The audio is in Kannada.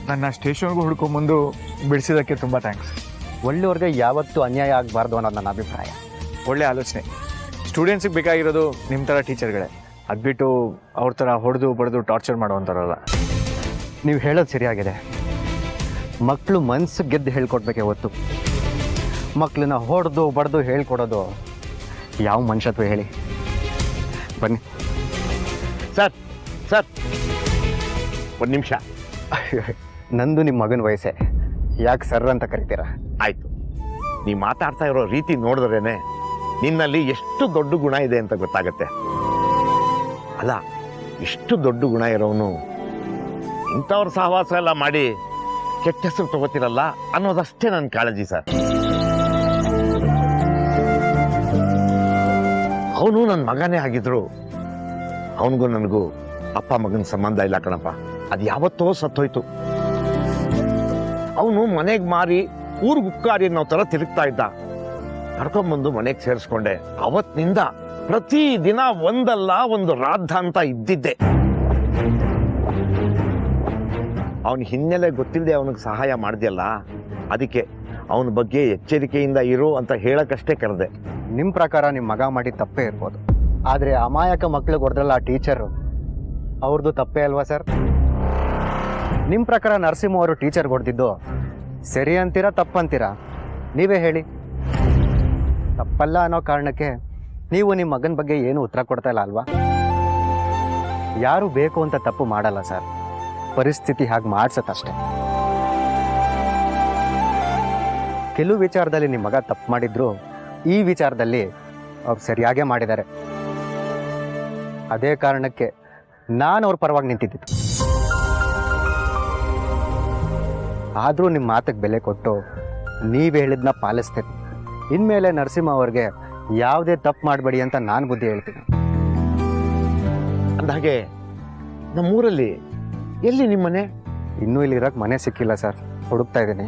ನನ್ನ ಸ್ಟೇಷನ್ಗೂ ಹುಡ್ಕೊಂಬಂದು ಬಿಡಿಸಿದ್ದಕ್ಕೆ ತುಂಬ ಥ್ಯಾಂಕ್ಸ್. ಒಳ್ಳೆಯವ್ರಿಗೆ ಯಾವತ್ತೂ ಅನ್ಯಾಯ ಆಗಬಾರ್ದು ಅನ್ನೋದು ನನ್ನ ಅಭಿಪ್ರಾಯ. ಒಳ್ಳೆ ಆಲೋಚನೆ. ಸ್ಟೂಡೆಂಟ್ಸಿಗೆ ಬೇಕಾಗಿರೋದು ನಿಮ್ಮ ಥರ ಟೀಚರ್ಗಳೇ. ಅದು ಬಿಟ್ಟು ಅವ್ರ ಥರ ಹೊಡೆದು ಬಡ್ದು ಟಾರ್ಚರ್ ಮಾಡೋವಂಥರಲ್ಲ. ನೀವು ಹೇಳೋದು ಸರಿಯಾಗಿದೆ. ಮಕ್ಕಳು ಮನಸ್ಸು ಗೆದ್ದು ಹೇಳ್ಕೊಡ್ಬೇಕೆ ಹೊತ್ತು ಮಕ್ಕಳನ್ನ ಹೊಡೆದು ಬಡ್ದು ಹೇಳ್ಕೊಡೋದು ಯಾವ ಮನುಷ್ಯತ್ವ ಹೇಳಿ. ಬನ್ನಿ ಸರ್ ಸರ್ ಒಂದು ನಿಮಿಷ. ನಂದು ನಿಮ್ಮ ಮಗನ ವಯಸ್ಸೇ, ಯಾಕೆ ಸರ್ ಅಂತ ಕರಿತೀರಾ? ಆಯ್ತು, ನೀ ಮಾತಾಡ್ತಾ ಇರೋ ರೀತಿ ನೋಡಿದ್ರೇನೆ ನಿನ್ನಲ್ಲಿ ಎಷ್ಟು ದೊಡ್ಡ ಗುಣ ಇದೆ ಅಂತ ಗೊತ್ತಾಗತ್ತೆ. ಅಲ್ಲ, ಇಷ್ಟು ದೊಡ್ಡ ಗುಣ ಇರೋನು ಇಂಥವ್ರ ಸಹವಾಸ ಎಲ್ಲ ಮಾಡಿ ಕೆಟ್ಟ ಹೆಸರು ತಗೋತಿರಲ್ಲ ಅನ್ನೋದಷ್ಟೇ ನನ್ನ ಕಾಳಜಿ ಸರ್. ಅವನು ನನ್ನ ಮಗನೇ ಆಗಿದ್ರು ಅವನಿಗೂ ನನಗೂ ಅಪ್ಪ ಮಗನ ಸಂಬಂಧ ಇಲ್ಲ ಕಣಪ್ಪ. ಅದು ಯಾವತ್ತೋ ಸತ್ತೋಯ್ತು. ಅವನು ಮನೆಗೆ ಮಾರಿ ಊರಿಗೆ ಉಕ್ಕಾರಿ ಅನ್ನೋ ಥರ ತಿರುಗ್ತಾ ಇದ್ದ. ಕರ್ಕೊಂಬಂದು ಮನೆಗೆ ಸೇರಿಸ್ಕೊಂಡೆ. ಅವತ್ತಿನಿಂದ ಪ್ರತಿ ದಿನ ಒಂದಲ್ಲ ಒಂದು ರಾಧ ಅಂತ ಇದ್ದಿದ್ದೆ. ಅವನ ಹಿನ್ನೆಲೆ ಗೊತ್ತಿಲ್ಲದೆ ಅವನಿಗೆ ಸಹಾಯ ಮಾಡಿದ್ಯಲ್ಲ, ಅದಕ್ಕೆ ಅವನ ಬಗ್ಗೆ ಎಚ್ಚರಿಕೆಯಿಂದ ಇರು ಅಂತ ಹೇಳಕ್ಕಷ್ಟೇ ಕರೆದೆ. ನಿಮ್ಮ ಪ್ರಕಾರ ನಿಮ್ಮ ಮಗ ಮಾಡಿ ತಪ್ಪೇ ಇರ್ಬೋದು, ಆದರೆ ಅಮಾಯಕ ಮಕ್ಳಿಗೆ ಹೊಡೆದ್ರಲ್ಲ ಆ ಟೀಚರು, ಅವ್ರದ್ದು ತಪ್ಪೇ ಅಲ್ವಾ ಸರ್? ನಿಮ್ಮ ಪ್ರಕಾರ ನರಸಿಂಹ ಅವರು ಟೀಚರ್ಗೆ ಹೊಡೆದಿದ್ದು ಸರಿ ಅಂತೀರಾ ತಪ್ಪಂತೀರಾ? ನೀವೇ ಹೇಳಿ. ತಪ್ಪಲ್ಲ ಅನ್ನೋ ಕಾರಣಕ್ಕೆ ನೀವು ನಿಮ್ಮ ಮಗನ ಬಗ್ಗೆ ಏನು ಉತ್ತರ ಕೊಡ್ತಾ ಇಲ್ಲ ಅಲ್ವಾ? ಯಾರು ಬೇಕು ಅಂತ ತಪ್ಪು ಮಾಡಲ್ಲ ಸರ್, ಪರಿಸ್ಥಿತಿ ಹಾಗೆ ಮಾಡ್ಸತ್ತಷ್ಟೆ. ಕೆಲವು ವಿಚಾರದಲ್ಲಿ ನಿಮ್ಮ ಮಗ ತಪ್ಪು ಮಾಡಿದ್ರು, ಈ ವಿಚಾರದಲ್ಲಿ ಅವ್ರು ಸರಿಯಾಗೇ ಮಾಡಿದ್ದಾರೆ. ಅದೇ ಕಾರಣಕ್ಕೆ ನಾನು ಅವ್ರ ಪರವಾಗಿ ನಿಂತಿದ್ದಿದ್ದು. ಆದರೂ ನಿಮ್ಮ ಮಾತಿಗೆ ಬೆಲೆ ಕೊಟ್ಟು ನೀವು ಹೇಳಿದ್ನ ಪಾಲಿಸ್ತೇನೆ. ಇನ್ಮೇಲೆ ನರಸಿಂಹ ಅವ್ರಿಗೆ ಯಾವುದೇ ತಪ್ಪು ಮಾಡಬೇಡಿ ಅಂತ ನಾನು ಬುದ್ಧಿ ಹೇಳ್ತೀನಿ. ಅಂದಹಾಗೆ ನಮ್ಮೂರಲ್ಲಿ ಎಲ್ಲಿ ನಿಮ್ಮನೆ? ಇನ್ನೂ ಇಲ್ಲಿರೋಕ್ಕೆ ಮನೆ ಸಿಕ್ಕಿಲ್ಲ ಸರ್, ಹುಡುಕ್ತಾ ಇದ್ದೀನಿ.